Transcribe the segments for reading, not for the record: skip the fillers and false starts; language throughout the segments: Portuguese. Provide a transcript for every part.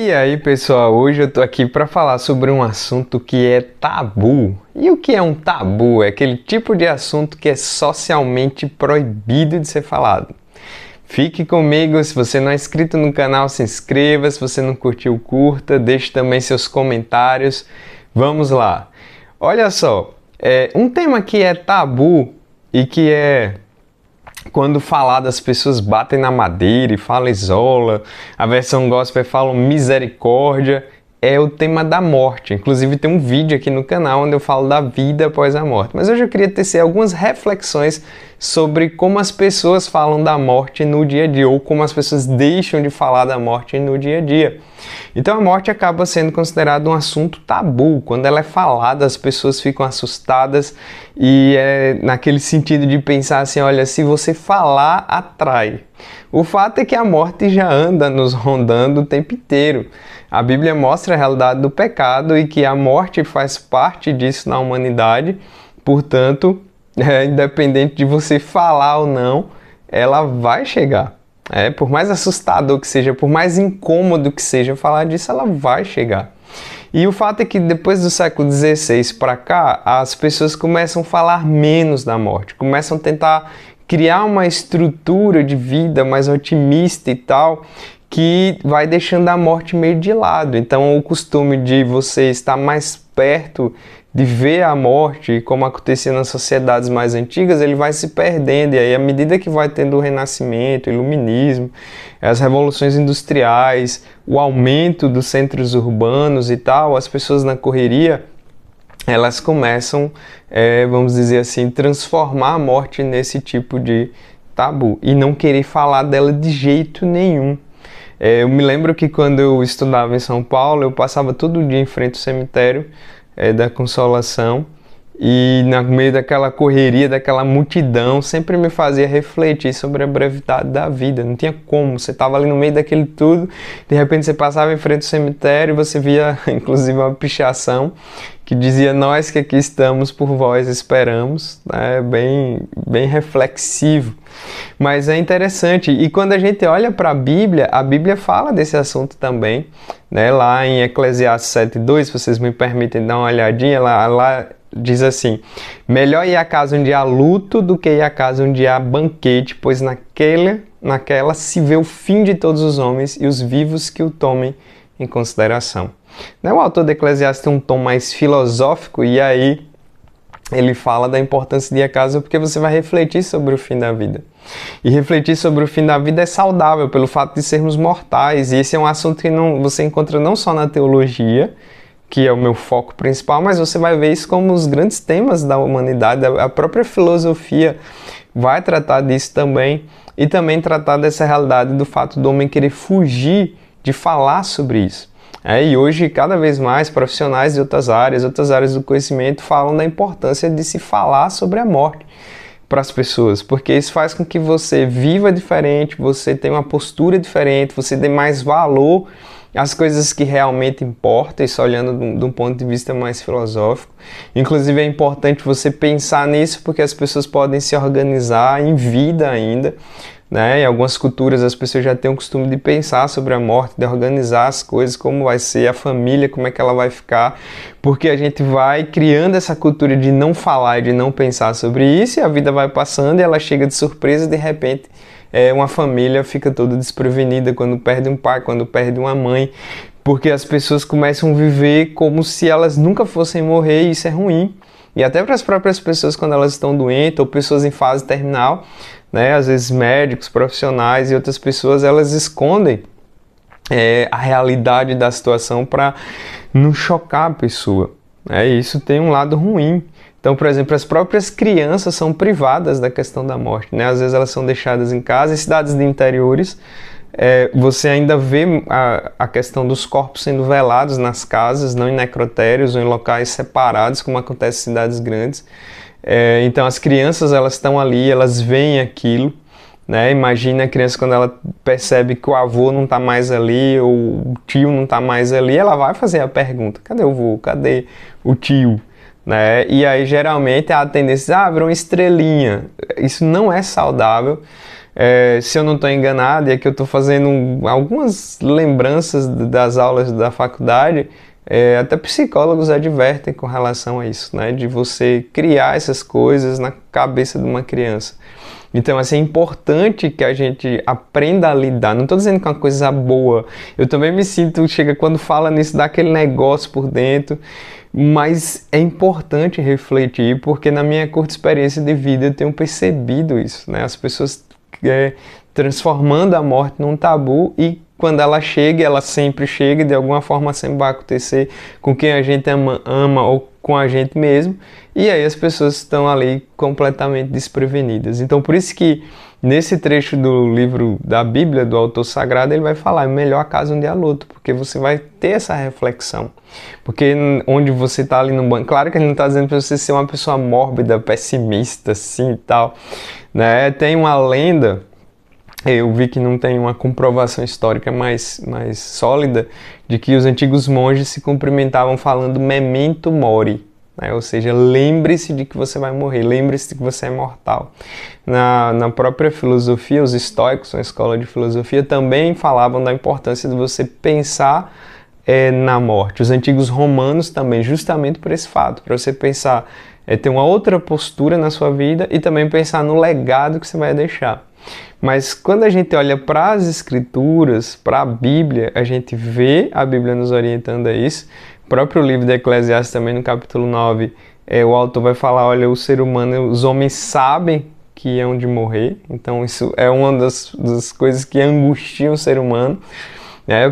E aí, pessoal, hoje eu tô aqui para falar sobre um assunto que é tabu. E o que é um tabu? É aquele tipo de assunto que é socialmente proibido de ser falado. Fique comigo, se você não é inscrito no canal, se inscreva, se você não curtiu, curta, deixe também seus comentários. Vamos lá. Olha só, um tema que é tabu e que quando falado as pessoas batem na madeira e falam isola, a versão gospel fala misericórdia, é o tema da morte. Inclusive tem um vídeo aqui no canal onde eu falo da vida após a morte. Mas hoje eu queria tecer algumas reflexões sobre como as pessoas falam da morte no dia a dia, ou como as pessoas deixam de falar da morte no dia a dia. Então a morte acaba sendo considerada um assunto tabu. Quando ela é falada, as pessoas ficam assustadas e é naquele sentido de pensar assim, olha, se você falar, atrai. O fato é que a morte já anda nos rondando o tempo inteiro. A Bíblia mostra a realidade do pecado e que a morte faz parte disso na humanidade. Portanto, independente de você falar ou não, ela vai chegar. Por mais assustador que seja, por mais incômodo que seja falar disso, ela vai chegar. E o fato é que depois do século XVI para cá, as pessoas começam a falar menos da morte, começam a tentar criar uma estrutura de vida mais otimista e tal, que vai deixando a morte meio de lado. Então o costume de você estar mais perto de ver a morte, como acontecia nas sociedades mais antigas, ele vai se perdendo. E aí, à medida que vai tendo o Renascimento, o Iluminismo, as revoluções industriais, o aumento dos centros urbanos e tal, as pessoas na correria, elas começam, vamos dizer assim, transformar a morte nesse tipo de tabu e não querer falar dela de jeito nenhum. Eu me lembro que quando eu estudava em São Paulo, eu passava todo dia em frente ao cemitério da Consolação e no meio daquela correria, daquela multidão, sempre me fazia refletir sobre a brevidade da vida. Não tinha como, você estava ali no meio daquele tudo, de repente você passava em frente ao cemitério e você via inclusive uma pichação que dizia: nós que aqui estamos por vós esperamos. Bem reflexivo. Mas é interessante, e quando a gente olha para a Bíblia fala desse assunto também, né? Lá em Eclesiastes 7:2, se vocês me permitem dar uma olhadinha, lá diz assim: melhor ir à casa onde há luto do que ir à casa onde há banquete, pois naquela se vê o fim de todos os homens e os vivos que o tomem em consideração. O autor de Eclesiastes tem um tom mais filosófico e aí ele fala da importância de ir à casa porque você vai refletir sobre o fim da vida. E refletir sobre o fim da vida é saudável pelo fato de sermos mortais. E esse é um assunto que você encontra não só na teologia, que é o meu foco principal, mas você vai ver isso como os grandes temas da humanidade. A própria filosofia vai tratar disso também e também tratar dessa realidade do fato do homem querer fugir de falar sobre isso. E hoje, cada vez mais, profissionais de outras áreas do conhecimento falam da importância de se falar sobre a morte para as pessoas, porque isso faz com que você viva diferente, você tenha uma postura diferente, você dê mais valor às coisas que realmente importam, isso olhando de um ponto de vista mais filosófico. Inclusive é importante você pensar nisso, porque as pessoas podem se organizar em vida ainda, né? Em algumas culturas as pessoas já têm o costume de pensar sobre a morte, de organizar as coisas, como vai ser a família, como é que ela vai ficar, porque a gente vai criando essa cultura de não falar e de não pensar sobre isso, e a vida vai passando e ela chega de surpresa e de repente uma família fica toda desprevenida quando perde um pai, quando perde uma mãe, porque as pessoas começam a viver como se elas nunca fossem morrer, e isso é ruim. E até para as próprias pessoas quando elas estão doentes ou pessoas em fase terminal, né? Às vezes médicos, profissionais e outras pessoas, elas escondem a realidade da situação para não chocar a pessoa. E isso tem um lado ruim. Então, por exemplo, as próprias crianças são privadas da questão da morte, né? Às vezes elas são deixadas em casa. Em cidades de interiores, você ainda vê a questão dos corpos sendo velados nas casas, não em necrotérios ou em locais separados, como acontece em cidades grandes. Então as crianças, elas estão ali, elas veem aquilo, né? Imagina a criança quando ela percebe que o avô não está mais ali, ou o tio não está mais ali, ela vai fazer a pergunta: cadê o avô? Cadê o tio? Né? E aí geralmente a tendência virou uma estrelinha. Isso não é saudável. Se eu não estou enganado, e aqui eu estou fazendo algumas lembranças das aulas da faculdade, até psicólogos advertem com relação a isso, né? De você criar essas coisas na cabeça de uma criança. Então, assim, é importante que a gente aprenda a lidar. Não estou dizendo que é uma coisa boa. Eu também me sinto, chega quando fala nisso, dá aquele negócio por dentro. Mas é importante refletir, porque na minha curta experiência de vida eu tenho percebido isso, né? As pessoas transformando a morte num tabu, e quando ela chega, ela sempre chega, de alguma forma sempre vai acontecer com quem a gente ama ou com a gente mesmo, e aí as pessoas estão ali completamente desprevenidas. Então por isso que nesse trecho do livro da Bíblia, do autor sagrado, ele vai falar, é melhor acaso um dia luto, porque você vai ter essa reflexão. Porque onde você está ali no banco, claro que ele não está dizendo para você ser uma pessoa mórbida, pessimista, assim e tal, né? Tem uma lenda, eu vi que não tem uma comprovação histórica mais sólida, de que os antigos monges se cumprimentavam falando memento mori, né? Ou seja, lembre-se de que você vai morrer, lembre-se de que você é mortal. Na própria filosofia, os estoicos, uma escola de filosofia, também falavam da importância de você pensar na morte. Os antigos romanos também, justamente por esse fato, para você pensar, ter uma outra postura na sua vida e também pensar no legado que você vai deixar. Mas quando a gente olha para as Escrituras, para a Bíblia, a gente vê a Bíblia nos orientando a isso. O próprio livro de Eclesiastes também, no capítulo 9, o autor vai falar, olha, o ser humano, os homens sabem que hão de morrer. Então isso é uma das coisas que angustiam o ser humano.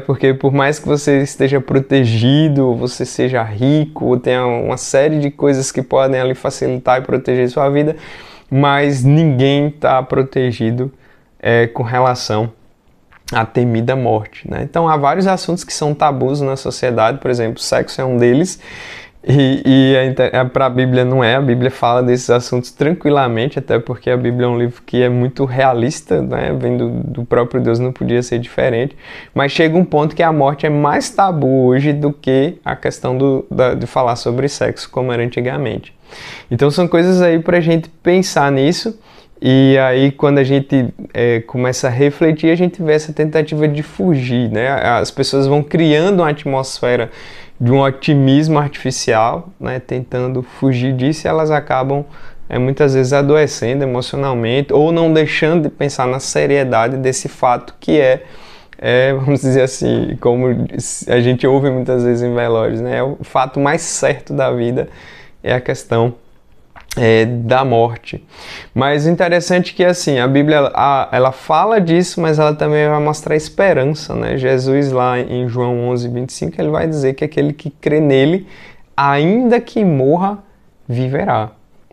Porque por mais que você esteja protegido, ou você seja rico, ou tenha uma série de coisas que podem ali facilitar e proteger sua vida, mas ninguém está protegido com relação à temida morte, né? Então há vários assuntos que são tabus na sociedade, por exemplo, sexo é um deles, e para a Bíblia não é. A Bíblia fala desses assuntos tranquilamente, até porque a Bíblia é um livro que é muito realista, né? Vem do próprio Deus, não podia ser diferente, mas chega um ponto que a morte é mais tabu hoje do que a questão de falar sobre sexo, como era antigamente. Então são coisas aí para a gente pensar nisso, e aí quando a gente começa a refletir, a gente vê essa tentativa de fugir, né? As pessoas vão criando uma atmosfera de um otimismo artificial, né? Tentando fugir disso, e elas acabam muitas vezes adoecendo emocionalmente, ou não deixando de pensar na seriedade desse fato que vamos dizer assim, como a gente ouve muitas vezes em velórios, né? O fato mais certo da vida é a questão da morte. Mas o interessante é que assim, a Bíblia ela fala disso, mas ela também vai mostrar esperança, né? Jesus lá em João 11:25, ele vai dizer que aquele que crê nele, ainda que morra, viverá.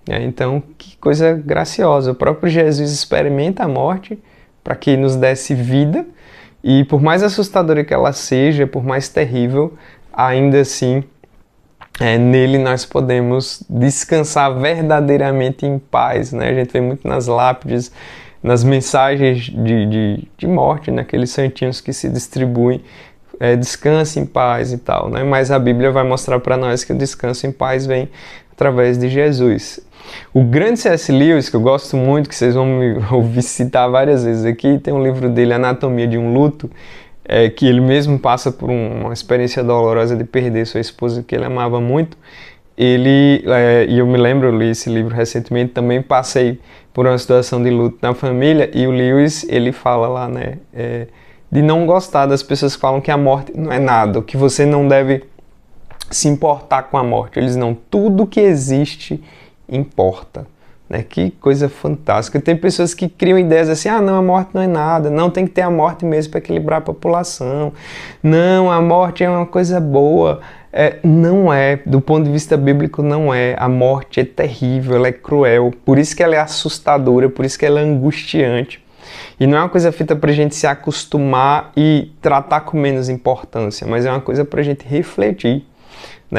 Então, que coisa graciosa. O próprio Jesus experimenta a morte para que nos desse vida, e por mais assustadora que ela seja, por mais terrível, ainda assim nele nós podemos descansar verdadeiramente em paz, né? A gente vê muito nas lápides, nas mensagens de morte, naqueles santinhos que se distribuem, descanse em paz e tal, né? Mas a Bíblia vai mostrar para nós que o descanso em paz vem através de Jesus. O grande C.S. Lewis, que eu gosto muito, que vocês vão me ouvir citar várias vezes aqui, tem um livro dele, Anatomia de um Luto, que ele mesmo passa por uma experiência dolorosa de perder sua esposa que ele amava muito. E eu me lembro, eu li esse livro recentemente, também passei por uma situação de luto na família, e o Lewis, ele fala lá, né, de não gostar das pessoas que falam que a morte não é nada, que você não deve se importar com a morte. Eles não, tudo que existe importa. Que coisa fantástica. Tem pessoas que criam ideias assim, não, a morte não é nada, não, tem que ter a morte mesmo para equilibrar a população, não, a morte é uma coisa boa. Não é, do ponto de vista bíblico não é. A morte é terrível, ela é cruel, por isso que ela é assustadora, por isso que ela é angustiante. E não é uma coisa feita para a gente se acostumar e tratar com menos importância, mas é uma coisa para a gente refletir.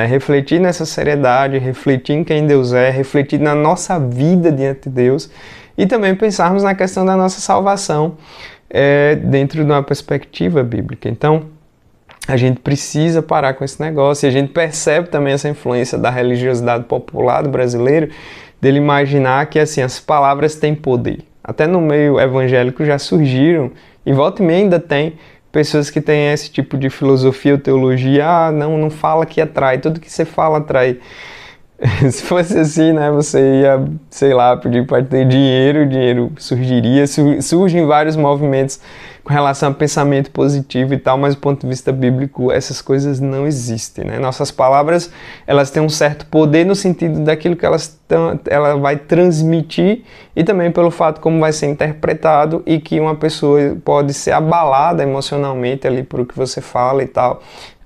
Refletir nessa seriedade, refletir em quem Deus é, refletir na nossa vida diante de Deus, e também pensarmos na questão da nossa salvação dentro de uma perspectiva bíblica. Então, a gente precisa parar com esse negócio, e a gente percebe também essa influência da religiosidade popular do brasileiro, dele imaginar que assim, as palavras têm poder. Até no meio evangélico já surgiram, e volta e meia ainda tem pessoas que têm esse tipo de filosofia ou teologia. Ah, não fala que atrai, tudo que você fala atrai. Se fosse assim, né, você ia, sei lá, pedir para ter dinheiro, o dinheiro surgiria. Surgem vários movimentos com relação a pensamento positivo e tal, mas do ponto de vista bíblico essas coisas não existem, né? Nossas palavras, elas têm um certo poder no sentido daquilo que ela vai transmitir, e também pelo fato como vai ser interpretado, e que uma pessoa pode ser abalada emocionalmente ali por o que você fala e tal.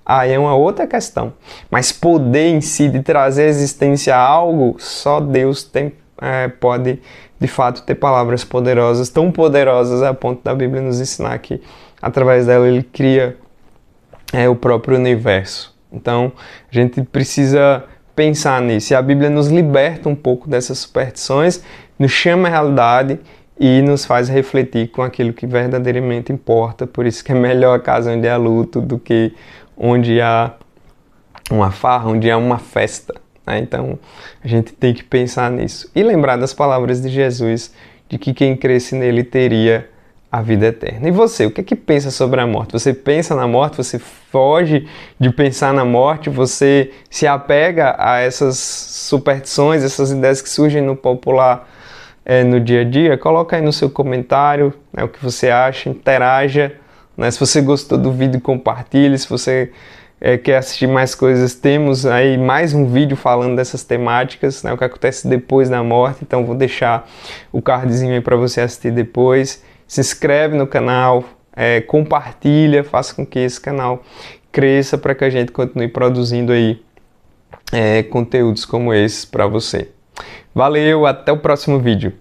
Aí é uma outra questão. Mas poder em si de trazer à existência algo, só Deus pode de fato ter palavras poderosas, tão poderosas a ponto da Bíblia nos ensinar que através dela ele cria o próprio universo. Então a gente precisa pensar nisso. E a Bíblia nos liberta um pouco dessas superstições, nos chama à realidade e nos faz refletir com aquilo que verdadeiramente importa. Por isso que é melhor a casa onde há luto do que onde há uma farra, onde há uma festa, né? Então a gente tem que pensar nisso e lembrar das palavras de Jesus, de que quem cresce nele teria a vida eterna. E você, o que é que pensa sobre a morte? Você pensa na morte? Você foge de pensar na morte? Você se apega a essas superstições, essas ideias que surgem no popular no dia a dia? Coloca aí no seu comentário, né, o que você acha, interaja. Se você gostou do vídeo, compartilhe. Se você quer assistir mais coisas, temos aí mais um vídeo falando dessas temáticas, né, o que acontece depois da morte. Então vou deixar o cardzinho aí para você assistir depois. Se inscreve no canal, compartilha, faça com que esse canal cresça para que a gente continue produzindo aí conteúdos como esses para você. Valeu, até o próximo vídeo.